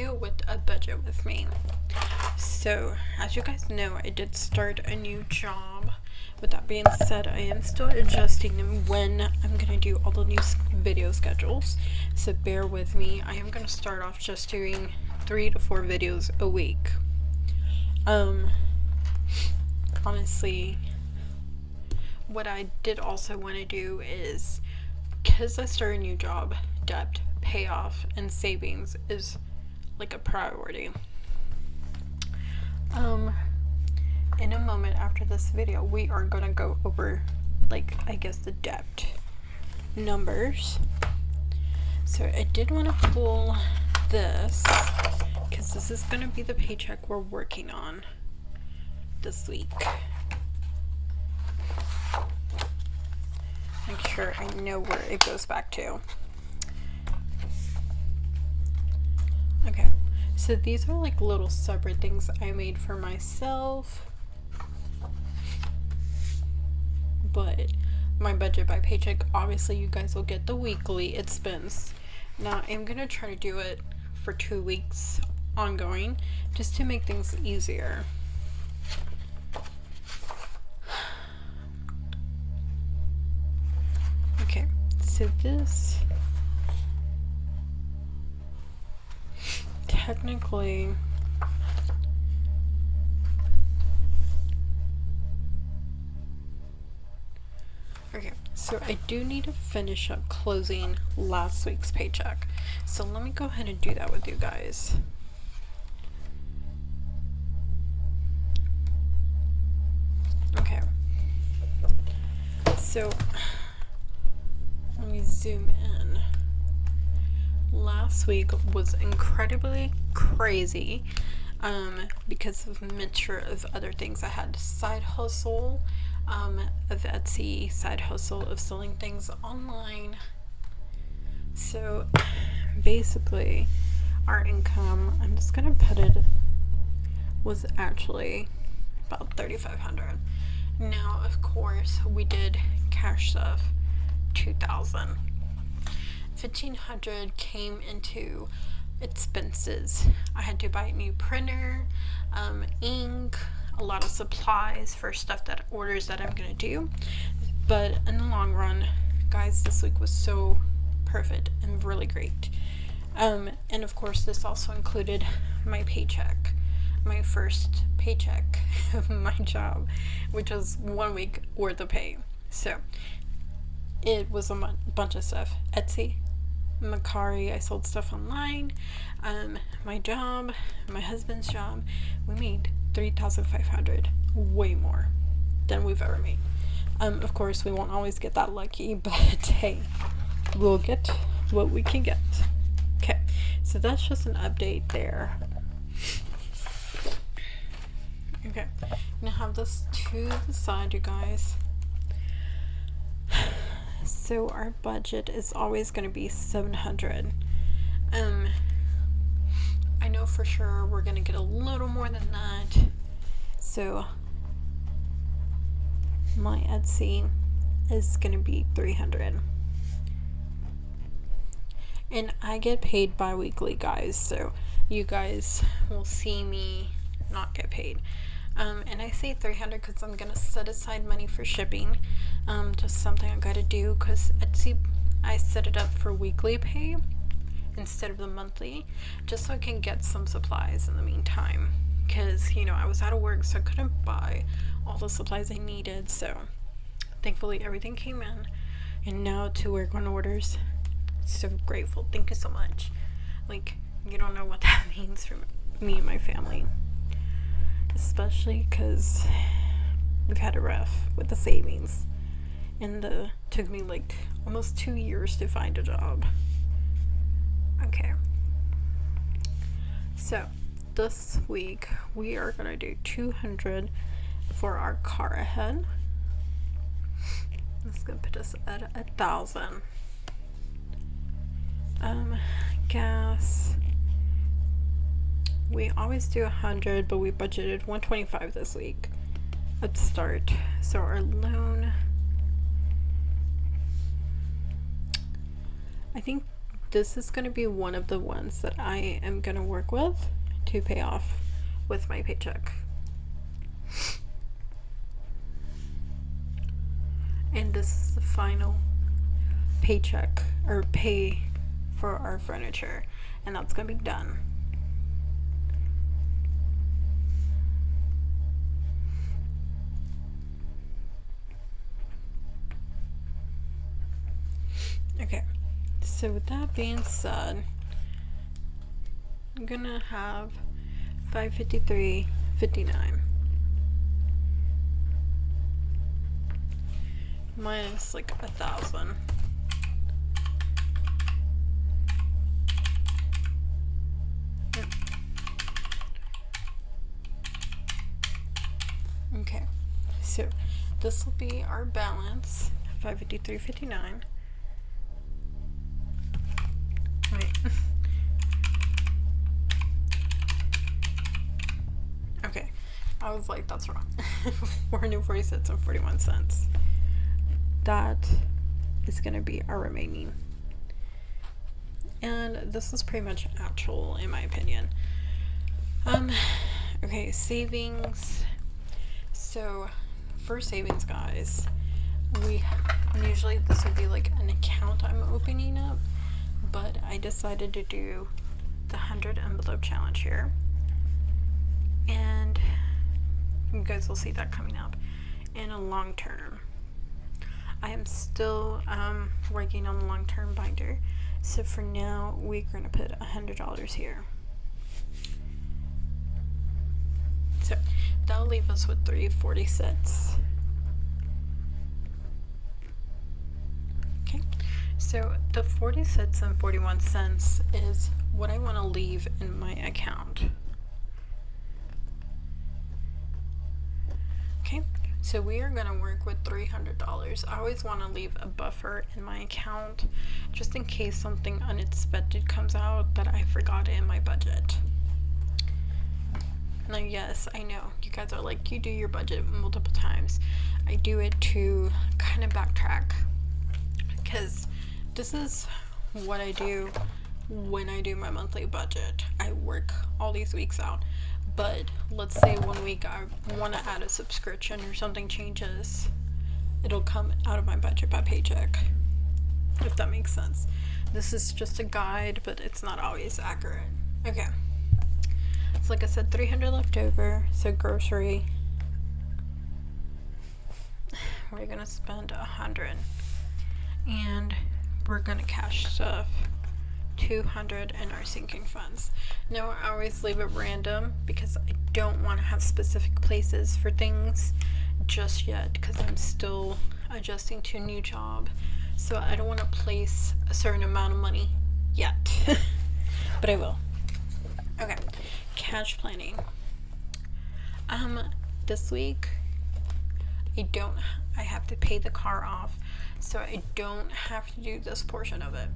video with a budget with me. So as you guys know, I did start a new job. With that being said, I am still adjusting when I'm gonna do all the new video schedules, so bear with me. I am gonna start off just doing 3 to 4 videos a week. Honestly, what I did also want to do is, because I started a new job, debt payoff and savings is like a priority. In a moment after this video, we are gonna go over, like, I guess the debt numbers. So I did want to pull this because this is gonna be the paycheck we're working on this week. Make sure I know where it goes back to. Okay, so these are like little separate things I made for myself, but my budget by paycheck, obviously you guys will get the weekly expense. Now I'm gonna try to do it for 2 weeks ongoing just to make things easier. Okay, so this technically okay, so I do need to finish up closing last week's paycheck, so let me go ahead and do that with you guys. Okay, so let me zoom in. Last week was incredibly crazy because of a mixture of other things. I had side hustle of Etsy, side hustle of selling things online. So basically our income, I'm just gonna put it, was actually about $3,500. Now of course we did cash stuff $2,000. $1,500 came into expenses. I had to buy a new printer, ink, a lot of supplies for orders that I'm gonna do. But in the long run, guys, this week was so perfect and really great. And of course this also included my paycheck, my first paycheck of my job, which was 1 week worth of pay. So it was a bunch of stuff. Etsy, Macari, I sold stuff online, my job, my husband's job. We made $3,500, way more than we've ever made. Of course we won't always get that lucky, but hey, we'll get what we can get. Okay, so that's just an update there. Okay, I'm gonna have this to the side, you guys. So our budget is always going to be $700. I know for sure we're going to get a little more than that. So my Etsy is going to be $300. And I get paid bi-weekly, guys, so you guys will see me not get paid. And I say $300 because I'm gonna set aside money for shipping. Just something I gotta do, because Etsy, I set it up for weekly pay instead of the monthly, just so I can get some supplies in the meantime, because you know I was out of work, so I couldn't buy all the supplies I needed. So thankfully everything came in, and now to work on orders. So grateful. Thank you so much. Like, you don't know what that means for me and my family, especially because we've had a rough with the savings, and took me like almost 2 years to find a job. Okay, so this week we are gonna do $200 for our car ahead. That's gonna put us at $1,000. Gas, we always do 100, but we budgeted 125 this week at the start. So our loan, I think this is going to be one of the ones that I am going to work with to pay off with my paycheck. And this is the final paycheck or pay for our furniture, and that's going to be done. Okay, so with that being said, I'm gonna have $553.59 minus like 1,000. Okay, so this will be our balance, $553.59. Wait. Okay, I was like, that's wrong. 440 cents. That is going to be our remaining. And this is pretty much actual, in my opinion. Okay, savings. So, for savings, guys, usually this would be like an account I'm opening up, but I decided to do the 100 envelope challenge here, and you guys will see that coming up in a long term. I am still working on the long term binder, so for now we're going to put $100 here. So that'll leave us with $346. Okay, so the 40.41 cents is what I want to leave in my account. Okay, so we are going to work with $300. I always want to leave a buffer in my account just in case something unexpected comes out that I forgot in my budget. Now, yes, I know you guys are like, you do your budget multiple times. I do it to kind of backtrack, because this is what I do when I do my monthly budget. I work all these weeks out, but let's say one week I want to add a subscription or something changes, it'll come out of my budget by paycheck, if that makes sense. This is just a guide, but it's not always accurate. Okay, so like I said, 300 left over, so grocery, we're gonna spend 100, and we're gonna cash stuff 200 in our sinking funds. Now, I always leave it random because I don't want to have specific places for things just yet, because I'm still adjusting to a new job, so I don't want to place a certain amount of money yet. But I will. Okay, cash planning. This week I have to pay the car off, so I don't have to do this portion of it.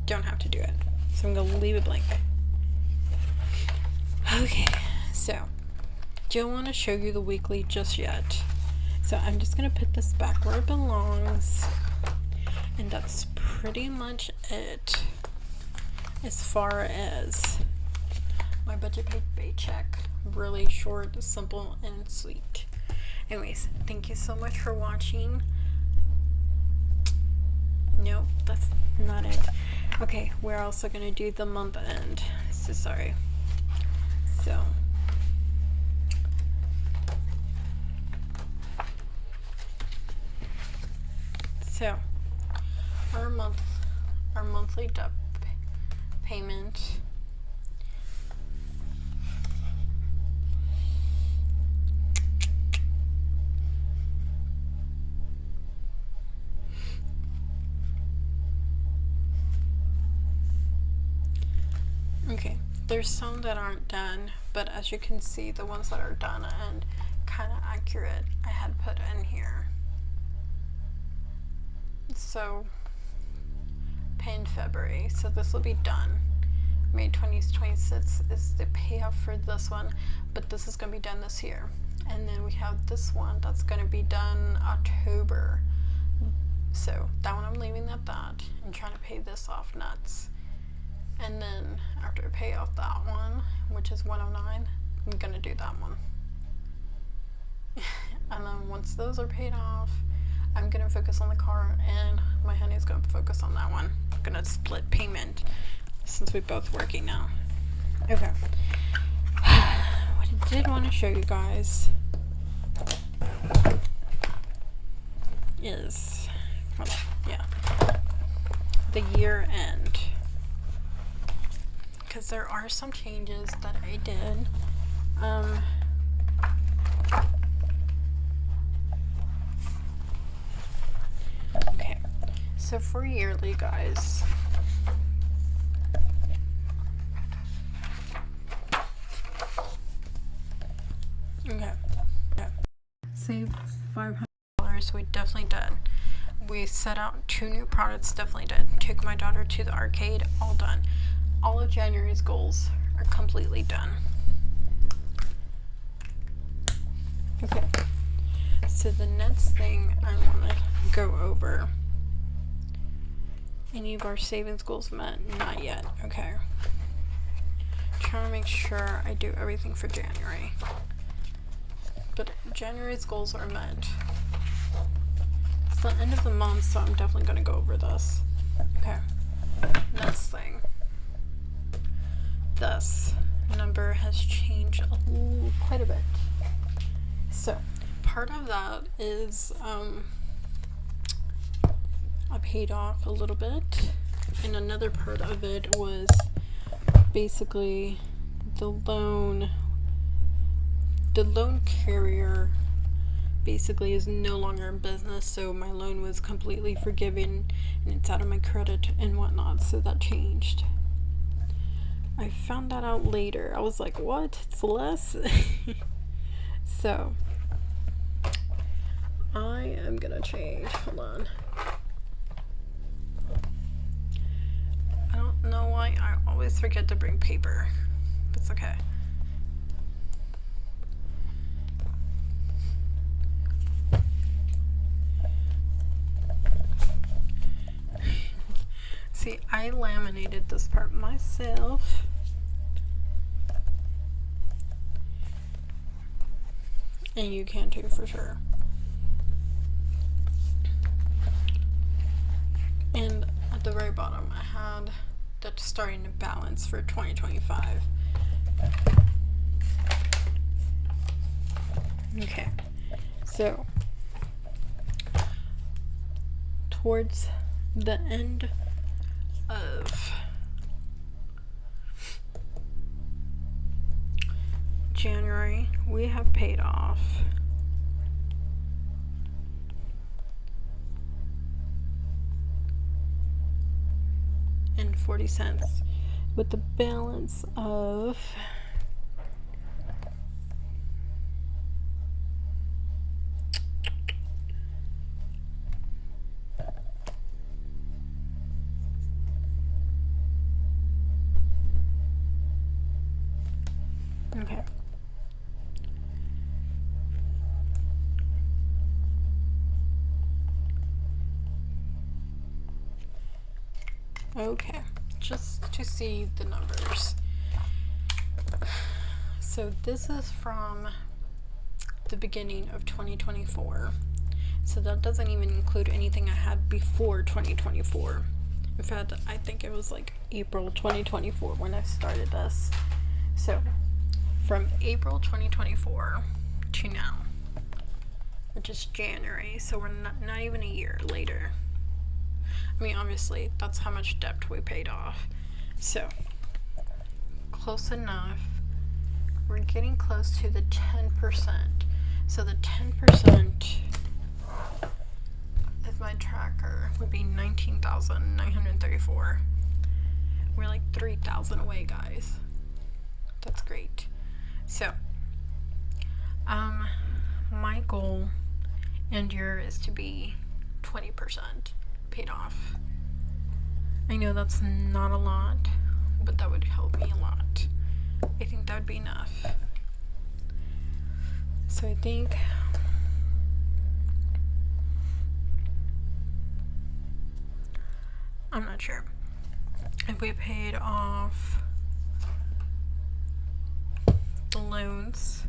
Don't have to do it, so I'm gonna leave it blank. Okay, so don't want to show you the weekly just yet, so I'm just gonna put this back where it belongs, and that's pretty much it as far as my budget paycheck. Really short, simple, and sweet. Anyways, thank you so much for watching. Nope, that's not it. Okay, we're also gonna do the month end. So sorry. So our monthly debt payment Okay, there's some that aren't done, but as you can see, the ones that are done and kind of accurate, I had put in here. So, pay in February, so this will be done. May 2026 is the payoff for this one, but this is going to be done this year. And then we have this one that's going to be done October. So, that one I'm leaving at that. I'm trying to pay this off nuts. And then after I pay off that one, which is 109, I'm gonna do that one. And then once those are paid off, I'm gonna focus on the car, and my honey's gonna focus on that one. I'm gonna split payment since we're both working now. Okay. What I did want to show you guys is, the year end. Because there are some changes that I did. Okay, so for yearly, guys, okay, save $500. We definitely did. We set out 2 new products, definitely did. Took my daughter to the arcade, all done. All of January's goals are completely done. Okay, so the next thing I want to go over, any of our savings goals met? Not yet. Okay, trying to make sure I do everything for January, but January's goals are met. It's the end of the month, so I'm definitely going to go over this. Okay, next thing, this number has changed quite a bit. So part of that is I paid off a little bit, and another part of it was basically the loan carrier basically is no longer in business, so my loan was completely forgiven and it's out of my credit and whatnot, so that changed. I found that out later. I was like, what? It's less? So I am gonna change. Hold on. I don't know why I always forget to bring paper, but it's okay. See, I laminated this part myself. And you can too, for sure. And at the very bottom, I had that starting to balance for 2025. Okay, so towards the end of January, we have paid off and 40 cents with the balance of okay. Okay, just to see the numbers. So this is from the beginning of 2024. So that doesn't even include anything I had before 2024. In fact, I think it was like April 2024 when I started this. So from April 2024 to now, which is January, so we're not even a year later. I mean, obviously, that's how much debt we paid off. So, close enough. We're getting close to the 10%. So the 10% of my tracker would be 19,934. We're like 3,000 away, guys. That's great. So, my goal and year is to be 20% paid off. I know that's not a lot, but that would help me a lot. I think that would be enough. So I think I'm not sure. if we paid off the loans,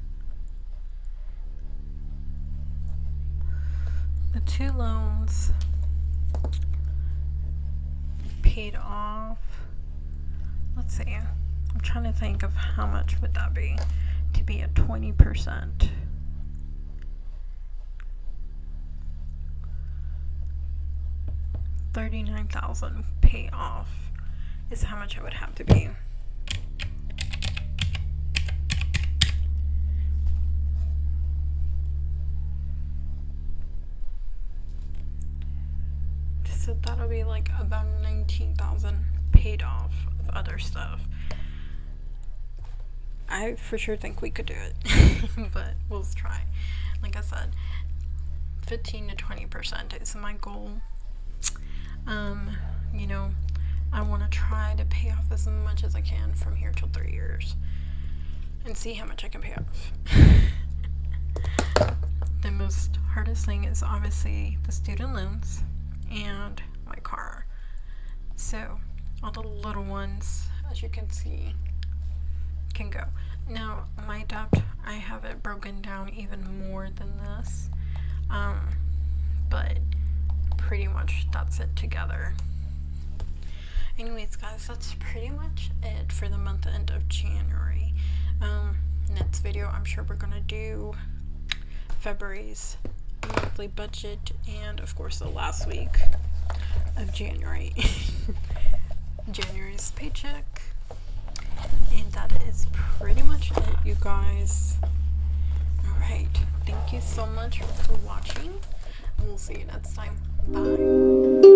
the 2 loans paid off, let's see, I'm trying to think of how much would that be to be at 20%. $39,000 pay off is how much it would have to be. So that'll be like about 19,000 paid off of other stuff. I for sure think we could do it, but we'll try. Like I said, 15 to 20% is my goal. You know, I want to try to pay off as much as I can from here till 3 years and see how much I can pay off. The most hardest thing is obviously the student loans and my car. So all the little ones, as you can see, can go. Now my debt, I have it broken down even more than this, but pretty much that's it together. Anyways guys, that's pretty much it for the month end of January. Next video I'm sure we're gonna do February's monthly budget and of course the last week of January. January's paycheck. And that is pretty much it, you guys. Alright, thank you so much for watching. We'll see you next time. Bye.